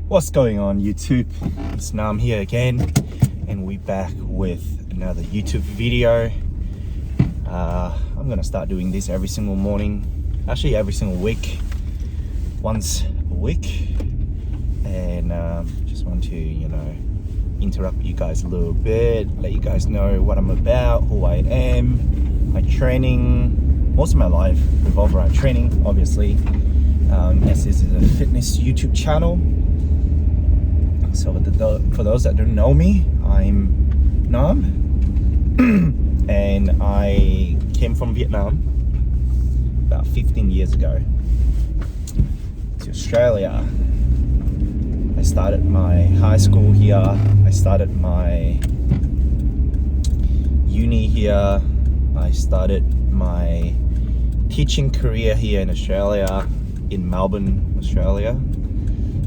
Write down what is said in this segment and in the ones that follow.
What's going on YouTube? It's Nam here again, and we're back with another YouTube video. I'm gonna start doing this every single morning, actually every single week, once a week, and just want to interrupt you guys a little bit, let you guys know what I'm about, who I am, my training. Most of my life revolves around training, obviously, as this is a fitness YouTube channel. So for those that don't know me, I'm Nam, and I came from Vietnam about 15 years ago to Australia. I started my high school here, I started my uni here, I started my teaching career here in Australia, in Melbourne, Australia.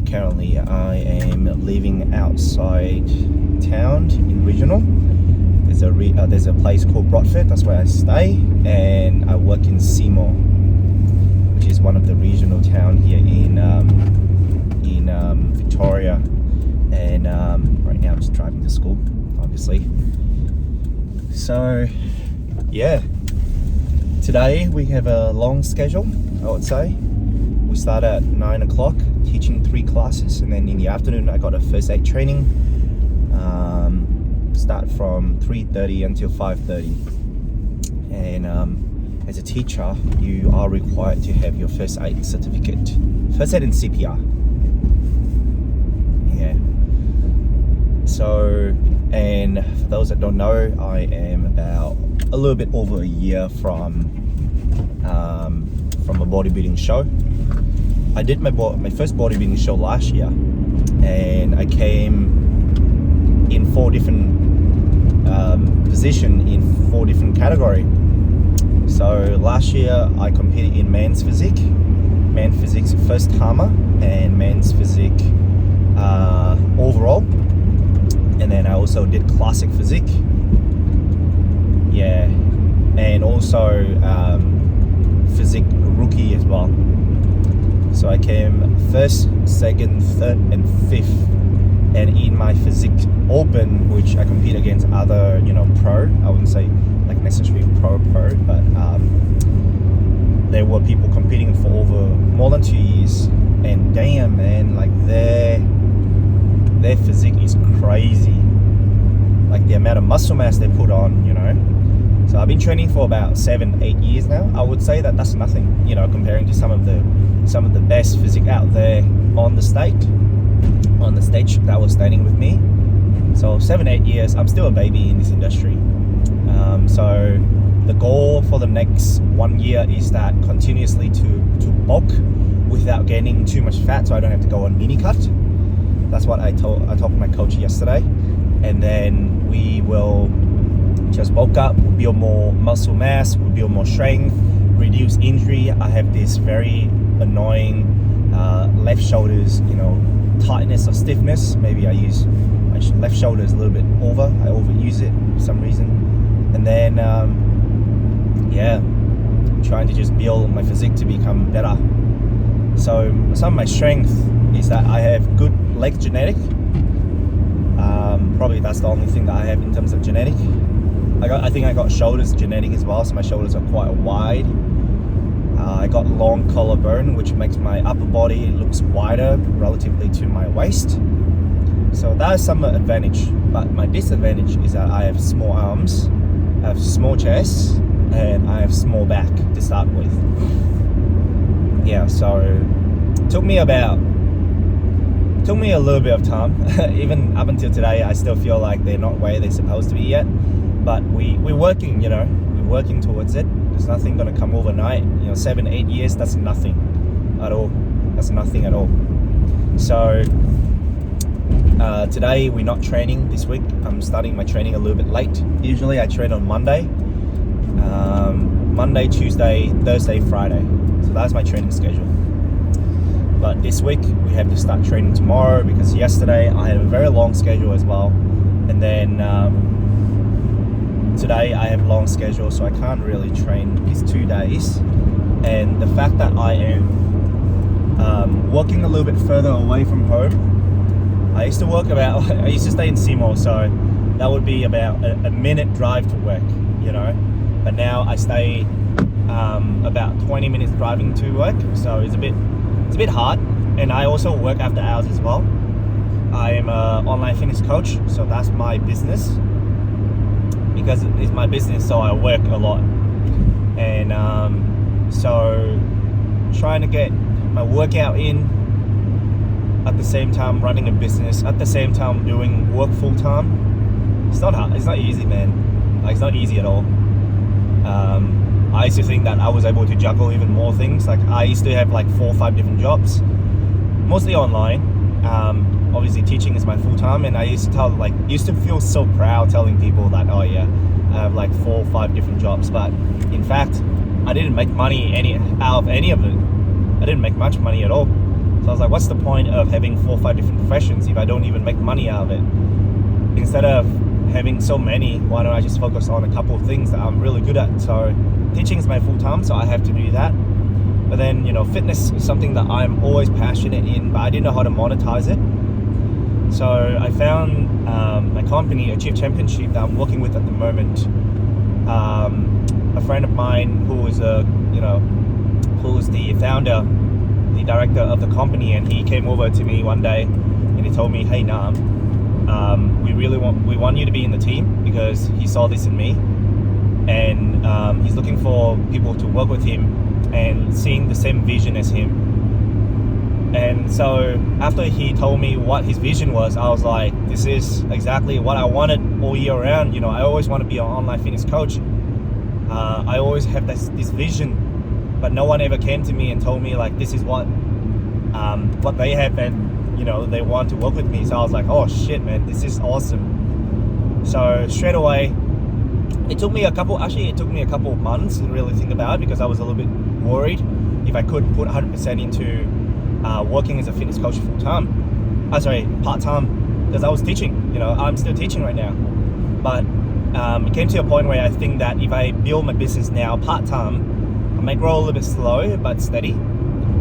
Currently, I am living outside town in regional. There's a place called Broadford. That's where I stay, and I work in Seymour, which is one of the regional town here in Victoria. And right now, I'm just driving to school, obviously. So, yeah. Today we have a long schedule, I would say. We start at 9 o'clock, teaching 3 classes, and then in the afternoon I got a first aid training. Start from 3:30 until 5:30. And as a teacher, you are required to have your first aid certificate, first aid and CPR. Yeah. So, and for those that don't know, I am about a little bit over a year from a bodybuilding show. I did my first bodybuilding show last year, and I came in 4 different position in 4 different category. So last year I competed in men's physique first timer, and men's physique overall, and then I also did classic physique. Yeah, and also physique rookie as well. So I came first, second, third, and fifth. And in my physique open, which I compete against other, pro, I wouldn't say like necessarily pro, but there were people competing for over more than 2 years. And damn, man, like their physique is crazy. Like the amount of muscle mass they put on, So I've been training for about 7-8 years now. I would say that that's nothing, comparing to some of the best physique out there on the stage that was standing with me. So 7-8 years, I'm still a baby in this industry. So the goal for the next 1 year is that continuously to bulk without gaining too much fat, so I don't have to go on mini cut. That's what I talked to my coach yesterday. And then we will just bulk up, build more muscle mass, build more strength, reduce injury. I have this very annoying left shoulders, tightness or stiffness. Maybe I use my left shoulder is a little bit I overuse it for some reason. And then trying to just build my physique to become better. So some of my strength is that I have good leg genetic. Probably that's the only thing that I have in terms of genetic. I think I got shoulders genetic as well, so my shoulders are quite wide. I got long collarbone, which makes my upper body looks wider relatively to my waist. So that is some advantage, but my disadvantage is that I have small arms, I have small chest, and I have small back to start with. Yeah, so it took me a little bit of time. Even up until today, I still feel like they're not where they're supposed to be yet. But we're working, we're working towards it. There's nothing gonna come overnight. 7-8 years, that's nothing at all. That's nothing at all. So today we're not training this week. I'm starting my training a little bit late. Usually I train on Monday, Tuesday, Thursday, Friday. So that's my training schedule. But this week we have to start training tomorrow, because yesterday I had a very long schedule as well. And then today I have a long schedule, so I can't really train these 2 days. And the fact that I am working a little bit further away from home. I used to stay in Seymour, so that would be about a minute drive to work, you know. But now I stay about 20 minutes driving to work, so it's a bit hard. And I also work after hours as well. I am an online fitness coach, so that's my business. Because it's my business, so I work a lot. And so trying to get my workout in at the same time running a business, at the same time doing work full time. It's not hard. It's not easy, man. Like, it's not easy at all. I used to think that I was able to juggle even more things. Like, I used to have like 4 or 5 different jobs, mostly online. Obviously teaching is my full time, and I used to feel so proud telling people that, oh yeah, I have like 4 or 5 different jobs. But in fact, I didn't make money out of any of it. I didn't make much money at all. So I was like, what's the point of having 4 or 5 different professions if I don't even make money out of it? Instead of having so many, why don't I just focus on a couple of things that I'm really good at? So teaching is my full time, so I have to do that. But then, you know, fitness is something that I'm always passionate in, but I didn't know how to monetize it. So I found my company, Achieve Championship, that I'm working with at the moment. A friend of mine who is the founder, the director of the company, and he came over to me one day and he told me, hey Nam, we want you to be in the team, because he saw this in me, and he's looking for people to work with him and seeing the same vision as him. And so after he told me what his vision was, I was like, this is exactly what I wanted all year round. You know, I always want to be an online fitness coach. I always have this vision, but no one ever came to me and told me like, this is what they have, and you know, they want to work with me. So I was like, oh shit, man, this is awesome. So straight away, it took me a couple of months to really think about it, because I was a little bit worried if I could put 100% into working as a fitness coach part-time, because I was teaching. You know, I'm still teaching right now, but it came to a point where I think that if I build my business now part-time, I may grow a little bit slow but steady.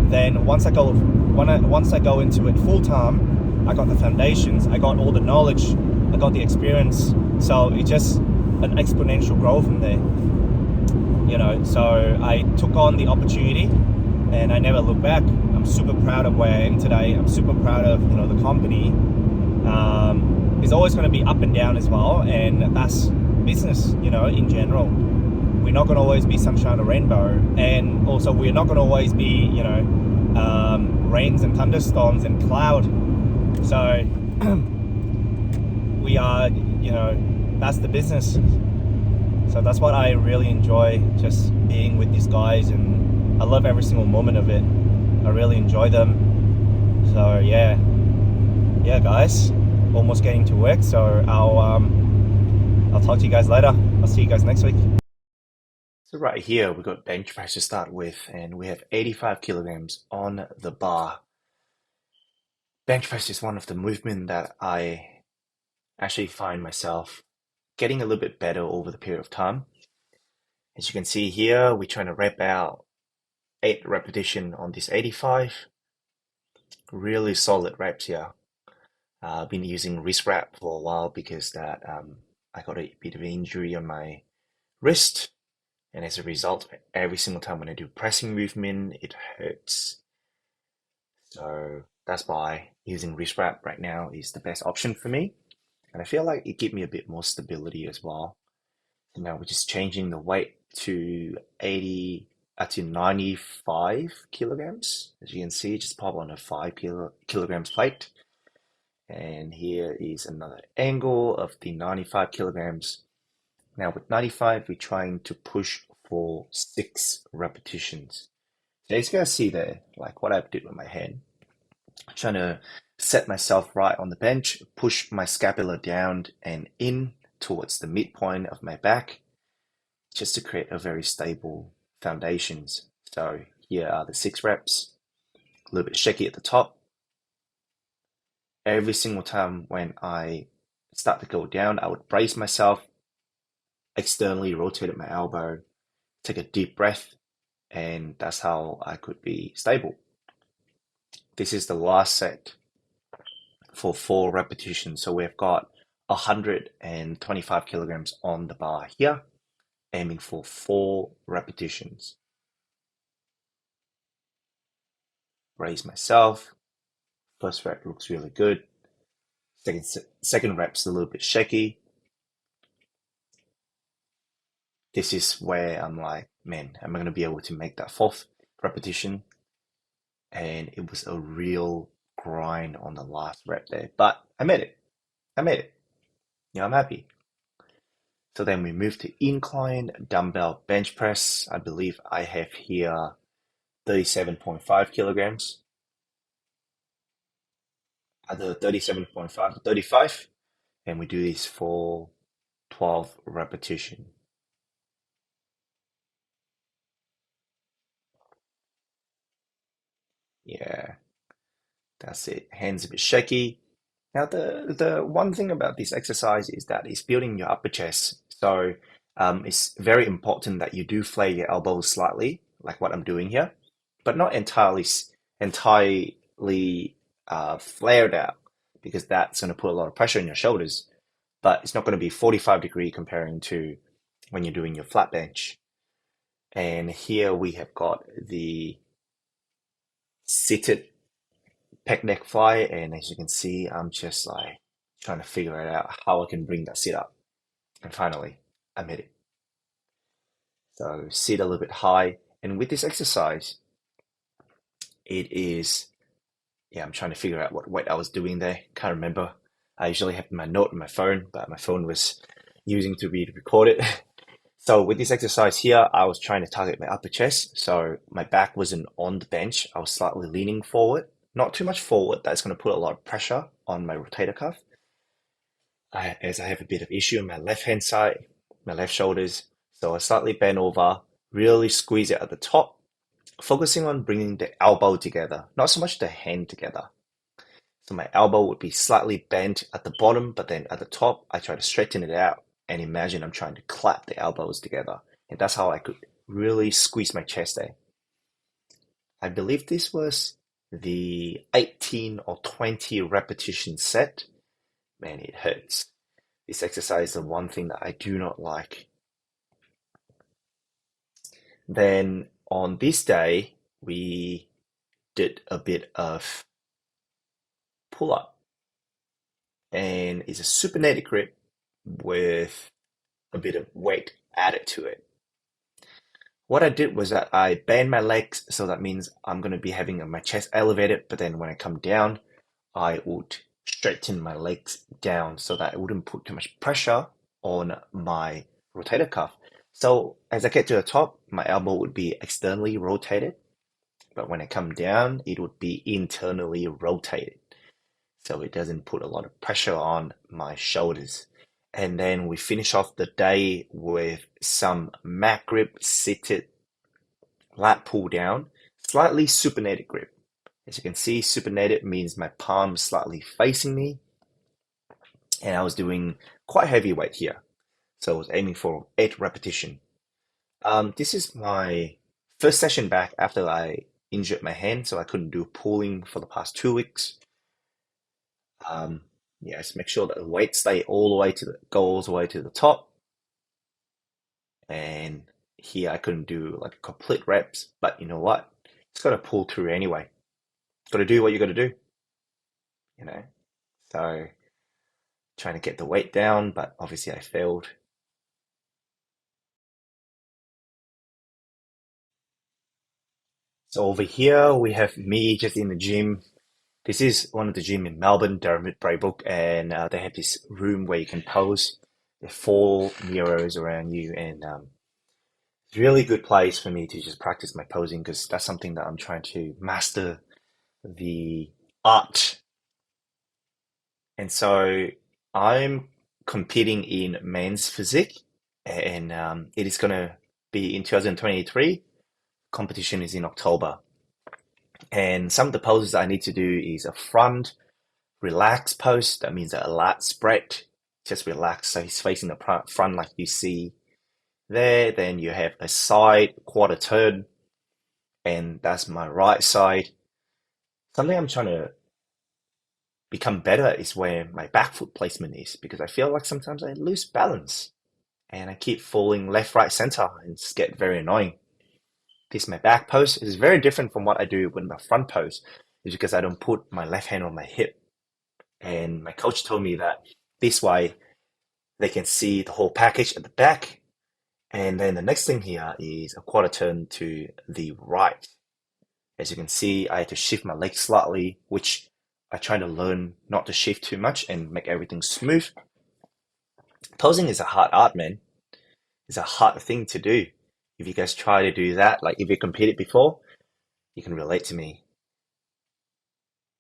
Then once I go into it full-time, I got the foundations, I got all the knowledge, I got the experience, so it's just an exponential growth from there. You know, so I took on the opportunity and I never looked back. I'm super proud of where I am today. I'm super proud of, you know, the company. It's always going to be up and down as well, and that's business, you know, in general. We're not going to always be sunshine or rainbow, and also we're not going to always be, you know, rains and thunderstorms and cloud. So we are, you know, that's the business. So that's what I really enjoy, just being with these guys, and I love every single moment of it. I really enjoy them. So yeah, guys, almost getting to work. So I'll talk to you guys later. I'll see you guys next week. So right here we've got bench press to start with, and we have 85 kilograms on the bar. Bench press is one of the movements that I actually find myself getting a little bit better over the period of time. As you can see here, we're trying to rep out 8 repetition on this 85. Really solid reps here. I've been using wrist wrap for a while because that I got a bit of an injury on my wrist, and as a result, every single time when I do pressing movement, it hurts. So that's why using wrist wrap right now is the best option for me, and I feel like it gives me a bit more stability as well. So now we're just changing the weight to 95 kilograms. As you can see, just pop on a 5 kilograms plate. And here is another angle of the 95 kilograms. Now with 95, we're trying to push for 6 repetitions. So you guys see there, like what I did with my hand. I'm trying to set myself right on the bench, push my scapula down and in towards the midpoint of my back, just to create a very stable foundations. So here are the 6 reps, a little bit shaky at the top. Every single time when I start to go down, I would brace myself, externally rotate my elbow, take a deep breath, and that's how I could be stable. This is the last set for 4 repetitions. So we've got 125 kilograms on the bar here, aiming for 4 repetitions. Raise myself. First rep looks really good. Second rep's a little bit shaky. This is where I'm like, man, am I going to be able to make that 4th repetition? And it was a real grind on the last rep there, but I made it. I'm happy. So then we move to incline dumbbell bench press. I believe I have here 37.5 kilograms, either 37.5 to 35, and we do this for 12 repetitions. Yeah, that's it. Hands a bit shaky. Now, the one thing about this exercise is that it's building your upper chest. So it's very important that you do flare your elbows slightly, like what I'm doing here, but not entirely flared out, because that's going to put a lot of pressure on your shoulders. But it's not going to be 45-degree comparing to when you're doing your flat bench. And here we have got the seated pec neck fly, and as you can see, I'm just like trying to figure it out how I can bring that sit up. And finally, I made it. So sit a little bit high. And with this exercise, it is, yeah, I'm trying to figure out what weight I was doing there. Can't remember. I usually have my note on my phone, but my phone was using to be recorded. So with this exercise here, I was trying to target my upper chest. So my back wasn't on the bench. I was slightly leaning forward, not too much forward. That's going to put a lot of pressure on my rotator cuff. As I have a bit of issue on my left hand side, my left shoulders. So I slightly bend over, really squeeze it at the top, focusing on bringing the elbow together, not so much the hand together. So my elbow would be slightly bent at the bottom, but then at the top, I try to straighten it out and imagine I'm trying to clap the elbows together. And that's how I could really squeeze my chest there. I believe this was the 18 or 20 repetition set. Man, it hurts. This exercise is the one thing that I do not like. Then on this day, we did a bit of pull-up. And it's a supinated grip with a bit of weight added to it. What I did was that I bend my legs, so that means I'm going to be having my chest elevated, but then when I come down, I would straighten my legs down so that it wouldn't put too much pressure on my rotator cuff. So as I get to the top, my elbow would be externally rotated, but when I come down, it would be internally rotated. So it doesn't put a lot of pressure on my shoulders. And then we finish off the day with some mat grip seated lat pull down, slightly supinated grip. As you can see, supinated means my palm is slightly facing me. And I was doing quite heavy weight here. So I was aiming for 8 repetitions. This is my first session back after I injured my hand, so I couldn't do pulling for the past 2 weeks. Yes, make sure that the weight stay all the way goes all the way to the top. And here I couldn't do like complete reps, but you know what? It's got to pull through anyway. Got to do what you got to do, you know. So trying to get the weight down, but obviously I failed. So over here we have me just in the gym. This is one of the gym in Melbourne, Dermot Braybrook, and they have this room where you can pose. There are 4 mirrors around you, and it's a really good place for me to just practice my posing, because that's something that I'm trying to master the art. And so I'm competing in men's physique, and it is going to be in 2023. Competition is in October. And some of the poses I need to do is a front relax pose. That means a lat spread, just relax. So he's facing the front like you see there. Then you have a side quarter turn, and that's my right side. Something I'm trying to become better is where my back foot placement is, because I feel like sometimes I lose balance and I keep falling left, right, center, and it's get very annoying. This my back pose is very different from what I do with my front pose, is because I don't put my left hand on my hip. And my coach told me that this way they can see the whole package at the back. And then the next thing here is a quarter turn to the right. As you can see, I had to shift my legs slightly, which I try to learn not to shift too much and make everything smooth. Posing is a hard art, man. It's a hard thing to do. If you guys try to do that, like if you competed before, you can relate to me.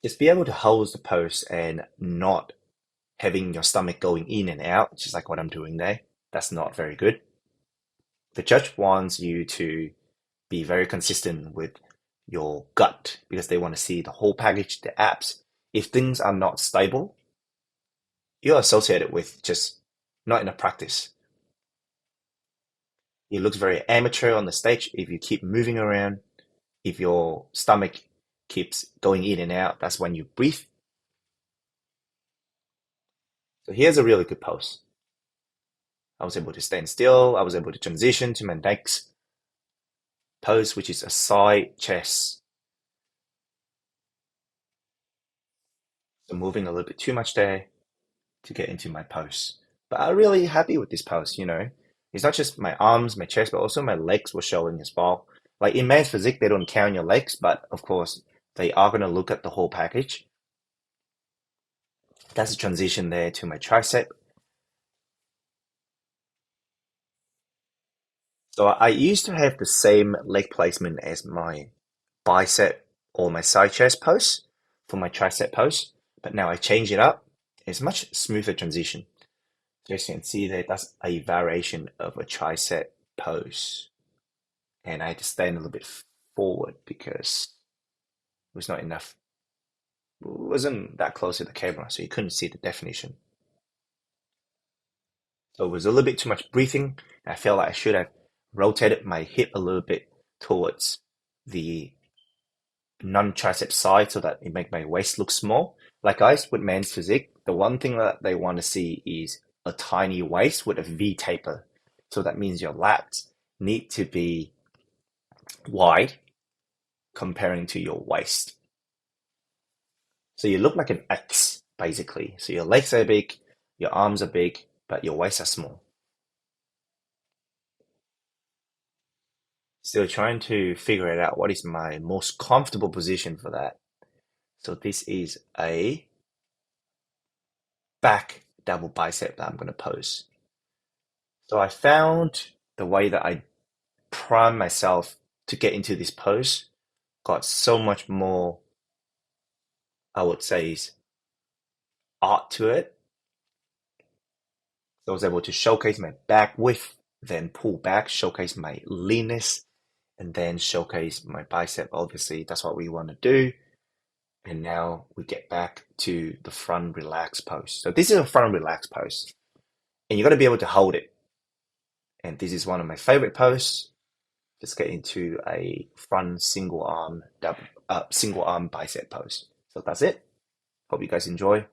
Just be able to hold the pose and not having your stomach going in and out, just like what I'm doing there. That's not very good. The judge wants you to be very consistent with your gut because they want to see the whole package, the abs. If things are not stable, you're associated with just not enough practice. It looks very amateur on the stage if you keep moving around. If your stomach keeps going in and out, that's when you breathe. So here's a really good pose. I was able to stand still. I was able to transition to my next pose, which is a side chest. So moving a little bit too much there to get into my pose. But I'm really happy with this pose, you know. It's not just my arms, my chest, but also my legs were showing as well. Like in men's physique, they don't count your legs, but of course, they are going to look at the whole package. That's a transition there to my tricep. So I used to have the same leg placement as my bicep or my side chest pose for my tricep pose, but now I change it up. It's much smoother transition. So as you can see there, that's a variation of a tricep pose. And I had to stand a little bit forward because it was not enough. It wasn't that close to the camera, so you couldn't see the definition. So it was a little bit too much breathing. I felt like I should have rotated my hip a little bit towards the non-tricep side so that it make my waist look small. Like guys with men's physique, the one thing that they want to see is a tiny waist with a V taper. So that means your lats need to be wide comparing to your waist. So you look like an X basically. So your legs are big, your arms are big, but your waist are small. Still trying to figure it out what is my most comfortable position for that. So this is a back double bicep that I'm going to pose. So I found the way that I prime myself to get into this pose got so much more, I would say, is art to it. So I was able to showcase my back width, then pull back, showcase my leanness, and then showcase my bicep. Obviously, that's what we want to do. And now we get back to the front relax pose. So this is a front relax pose. And you got to be able to hold it. And this is one of my favorite poses. Let's get into a front single arm bicep pose. So that's it. Hope you guys enjoy.